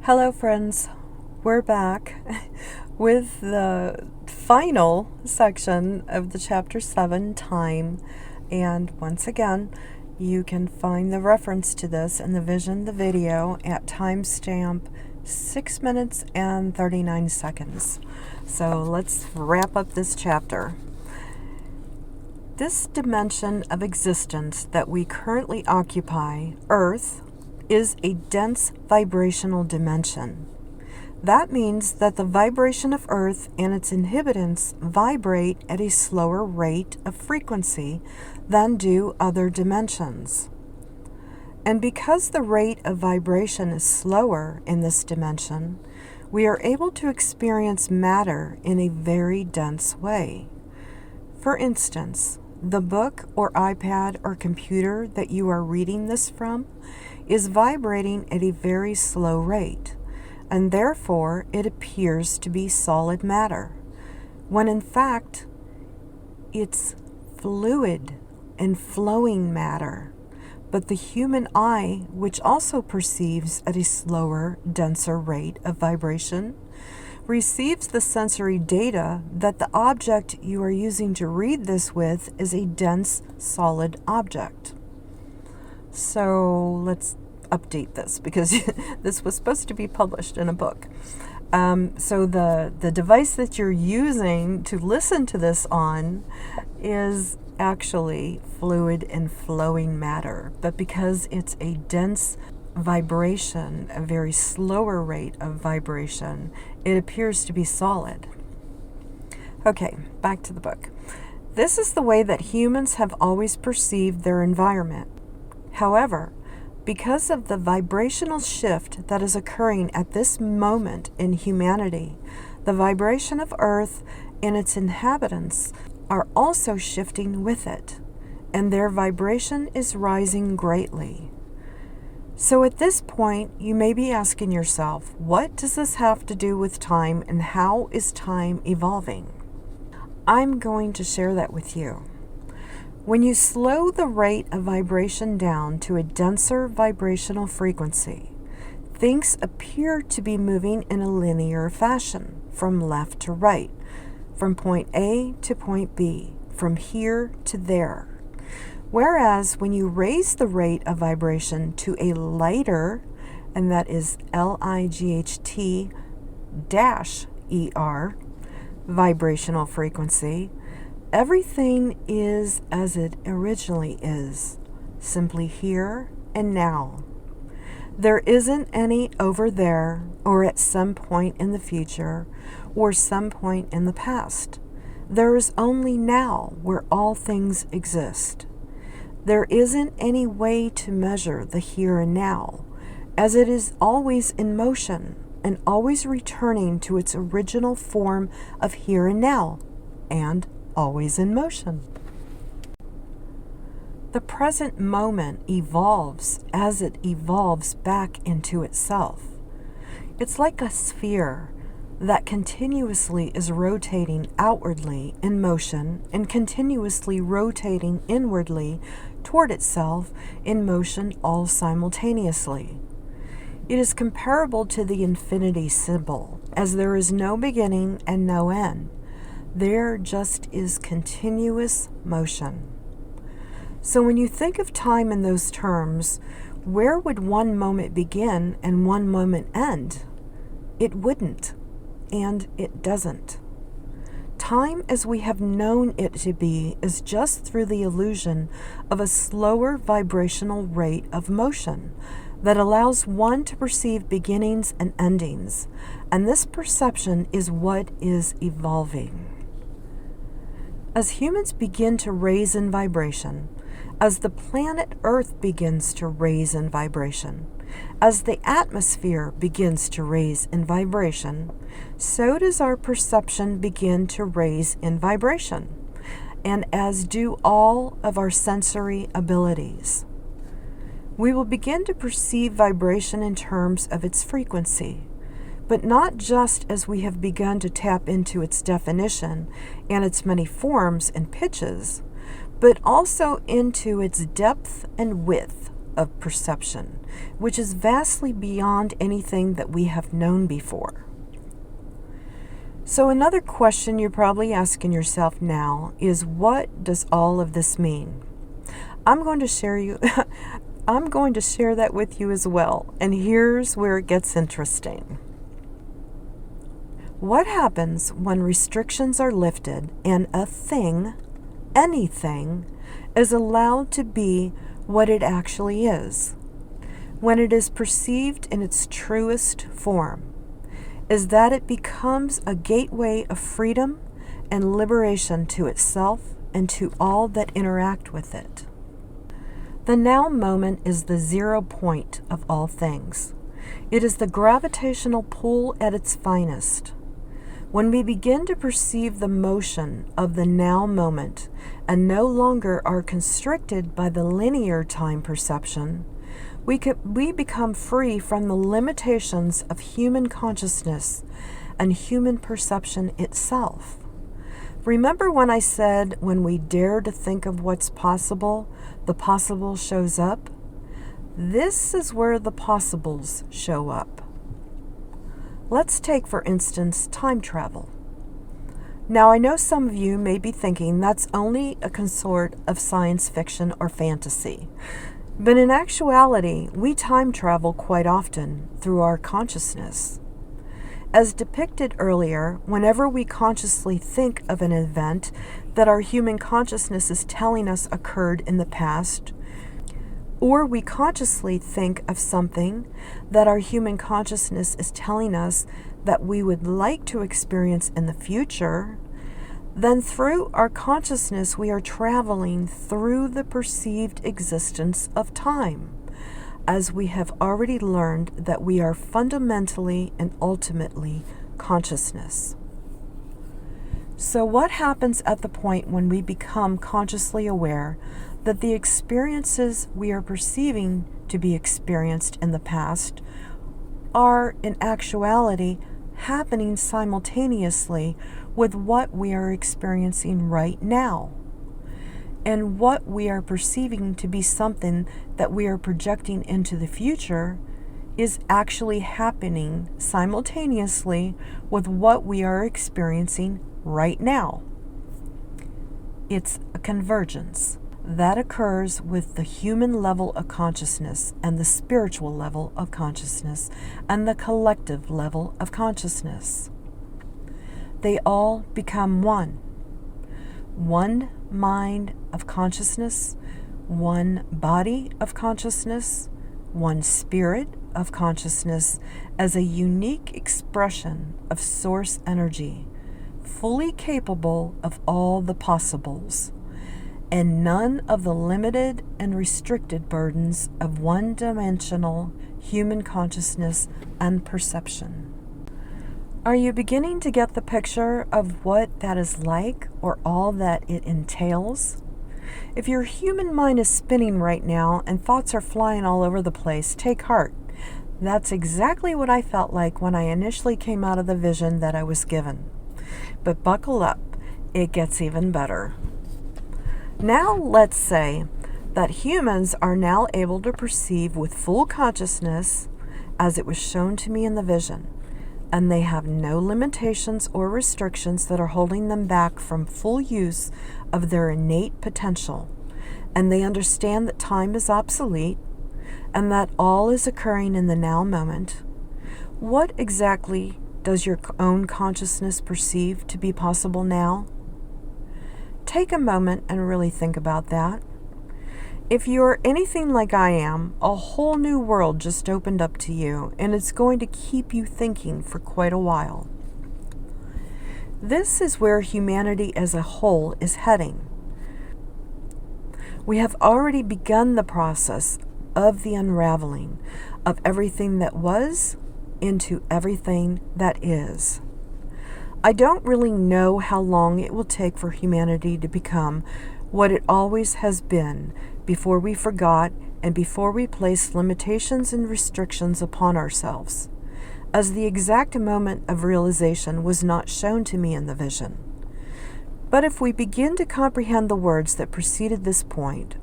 Hello friends, we're back with the final section of the chapter 7, Time, and once again you can find the reference to this in the vision, the video at timestamp 6 minutes and 39 seconds. So let's wrap up this chapter. This dimension of existence that we currently occupy, Earth, is a dense vibrational dimension. That means that the vibration of Earth and its inhabitants vibrate at a slower rate of frequency than do other dimensions. And because the rate of vibration is slower in this dimension, we are able to experience matter in a very dense way. For instance, the book or iPad or computer that you are reading this from is vibrating at a very slow rate, and therefore it appears to be solid matter, when in fact it's fluid and flowing matter. But the human eye, which also perceives at a slower, denser rate of vibration, receives the sensory data that the object you are using to read this with is a dense, solid object. So let's update this because this was supposed to be published in a book. So the device that you're using to listen to this on is actually fluid and flowing matter, but because it's a dense vibration, a very slower rate of vibration, it appears to be solid. Okay, back to the book. This is the way that humans have always perceived their environment. However, because of the vibrational shift that is occurring at this moment in humanity, the vibration of Earth and its inhabitants are also shifting with it, and their vibration is rising greatly. So at this point, you may be asking yourself, what does this have to do with time, and how is time evolving? I'm going to share that with you. When you slow the rate of vibration down to a denser vibrational frequency, things appear to be moving in a linear fashion, from left to right, from point A to point B, from here to there. Whereas when you raise the rate of vibration to a lighter, and that is LIGHT-ER, vibrational frequency, everything is as it originally is, simply here and now. There isn't any over there, or at some point in the future, or some point in the past. There is only now, where all things exist. There isn't any way to measure the here and now, as it is always in motion and always returning to its original form of here and now, and always in motion. The present moment evolves as it evolves back into itself. It's like a sphere that continuously is rotating outwardly in motion and continuously rotating inwardly toward itself in motion all simultaneously. It is comparable to the infinity symbol, as there is no beginning and no end. There just is continuous motion. So when you think of time in those terms, where would one moment begin and one moment end? It wouldn't, and it doesn't. Time as we have known it to be is just through the illusion of a slower vibrational rate of motion that allows one to perceive beginnings and endings, and this perception is what is evolving. As humans begin to raise in vibration, as the planet Earth begins to raise in vibration, as the atmosphere begins to raise in vibration, so does our perception begin to raise in vibration, and as do all of our sensory abilities. We will begin to perceive vibration in terms of its frequency, but not just as we have begun to tap into its definition and its many forms and pitches, but also into its depth and width of perception, which is vastly beyond anything that we have known before. So another question you're probably asking yourself now is, what does all of this mean? I'm going to share that with you as well, and here's where it gets interesting. What happens when restrictions are lifted and a thing, anything, is allowed to be what it actually is? When it is perceived in its truest form, is that it becomes a gateway of freedom and liberation to itself and to all that interact with it. The now moment is the 0 point of all things. It is the gravitational pull at its finest. When we begin to perceive the motion of the now moment and no longer are constricted by the linear time perception, we become free from the limitations of human consciousness and human perception itself. Remember when I said when we dare to think of what's possible, the possible shows up? This is where the possibles show up. Let's take, for instance, time travel. Now, I know some of you may be thinking that's only a consort of science fiction or fantasy. But in actuality, we time travel quite often through our consciousness. As depicted earlier, whenever we consciously think of an event that our human consciousness is telling us occurred in the past, or we consciously think of something that our human consciousness is telling us that we would like to experience in the future, then through our consciousness we are traveling through the perceived existence of time, as we have already learned that we are fundamentally and ultimately consciousness. So what happens at the point when we become consciously aware that the experiences we are perceiving to be experienced in the past are in actuality happening simultaneously with what we are experiencing right now? And what we are perceiving to be something that we are projecting into the future is actually happening simultaneously with what we are experiencing right now. It's a convergence that occurs with the human level of consciousness and the spiritual level of consciousness and the collective level of consciousness. They all become one. One mind of consciousness, one body of consciousness, one spirit of consciousness as a unique expression of source energy, fully capable of all the possibles, and none of the limited and restricted burdens of one-dimensional human consciousness and perception. Are you beginning to get the picture of what that is like, or all that it entails? If your human mind is spinning right now and thoughts are flying all over the place, take heart. That's exactly what I felt like when I initially came out of the vision that I was given. But buckle up, it gets even better. Now let's say that humans are now able to perceive with full consciousness as it was shown to me in the vision, and they have no limitations or restrictions that are holding them back from full use of their innate potential, and they understand that time is obsolete and that all is occurring in the now moment. What exactly does your own consciousness perceive to be possible now? Take a moment and really think about that. If you're anything like I am, a whole new world just opened up to you, and it's going to keep you thinking for quite a while. This is where humanity as a whole is heading. We have already begun the process of the unraveling of everything that was into everything that is. I don't really know how long it will take for humanity to become what it always has been before we forgot and before we placed limitations and restrictions upon ourselves, as the exact moment of realization was not shown to me in the vision. But if we begin to comprehend the words that preceded this point,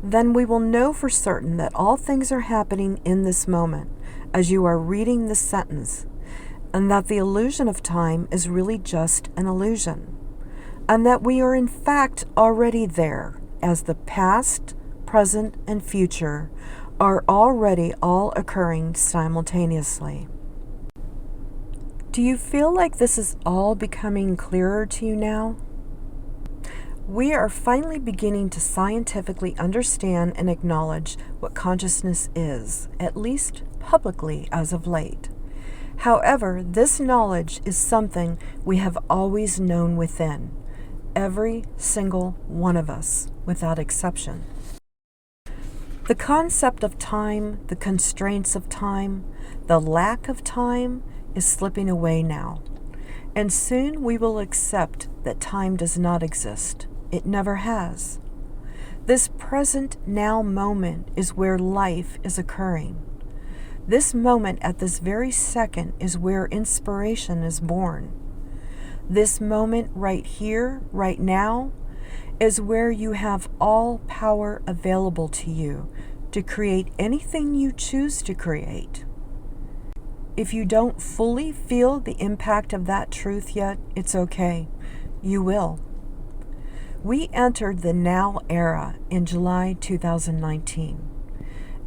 then we will know for certain that all things are happening in this moment as you are reading this sentence, and that the illusion of time is really just an illusion, and that we are in fact already there, as the past, present, and future are already all occurring simultaneously. Do you feel like this is all becoming clearer to you now? We are finally beginning to scientifically understand and acknowledge what consciousness is, at least publicly as of late. However, this knowledge is something we have always known within, every single one of us, without exception. The concept of time, the constraints of time, the lack of time is slipping away now. And soon we will accept that time does not exist. It never has. This present now moment is where life is occurring. This moment at this very second is where inspiration is born. This moment right here, right now, is where you have all power available to you to create anything you choose to create. If you don't fully feel the impact of that truth yet, it's okay. You will. We entered the now era in July 2019,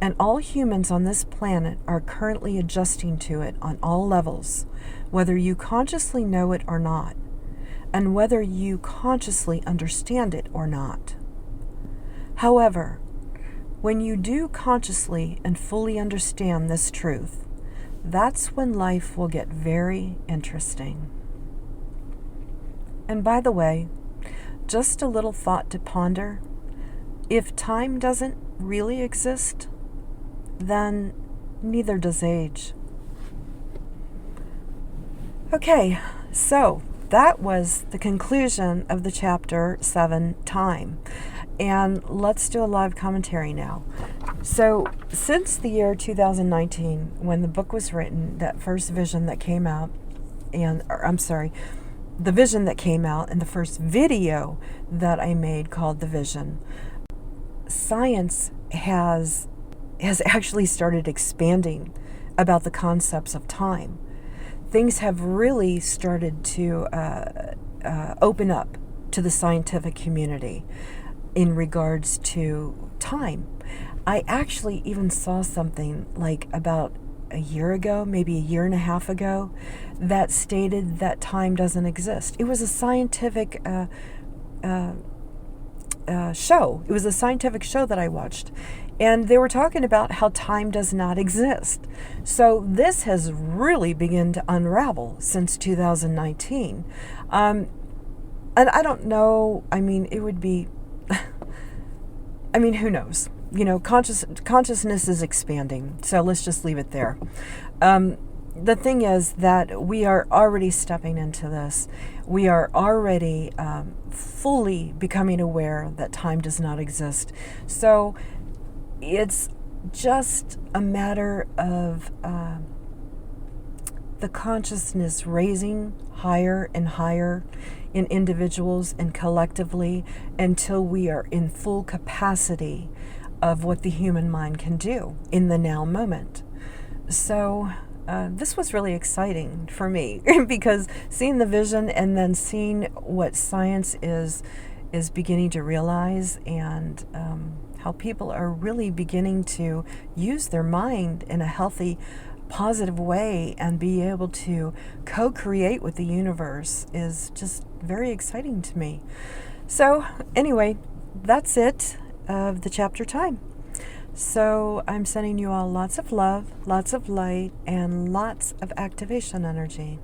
and all humans on this planet are currently adjusting to it on all levels, whether you consciously know it or not, and whether you consciously understand it or not. However, when you do consciously and fully understand this truth, that's when life will get very interesting. And by the way, just a little thought to ponder. If time doesn't really exist, then neither does age. Okay, so that was the conclusion of the chapter 7, Time. And let's do a live commentary now. So, since the year 2019, when the book was written, that first vision that came out, the vision that came out and the first video that I made called The Vision, science has actually started expanding about the concepts of time. Things have really started to open up to the scientific community in regards to time. I actually even saw something like about a year ago, maybe a year and a half ago, that stated that time doesn't exist. It was a scientific show. It was a scientific show that I watched, and they were talking about how time does not exist. So this has really begun to unravel since 2019. And I don't know, it would be, who knows? Consciousness is expanding, so let's just leave it there. The thing is that we are already stepping into this. We are already fully becoming aware that time does not exist. So it's just a matter of the consciousness raising higher and higher in individuals and collectively until we are in full capacity of what the human mind can do in the now moment. So this was really exciting for me because seeing the vision and then seeing what science is beginning to realize, and how people are really beginning to use their mind in a healthy, positive way and be able to co-create with the universe is just very exciting to me. So anyway, that's it of the chapter Time. So I'm sending you all lots of love, lots of light, and lots of activation energy.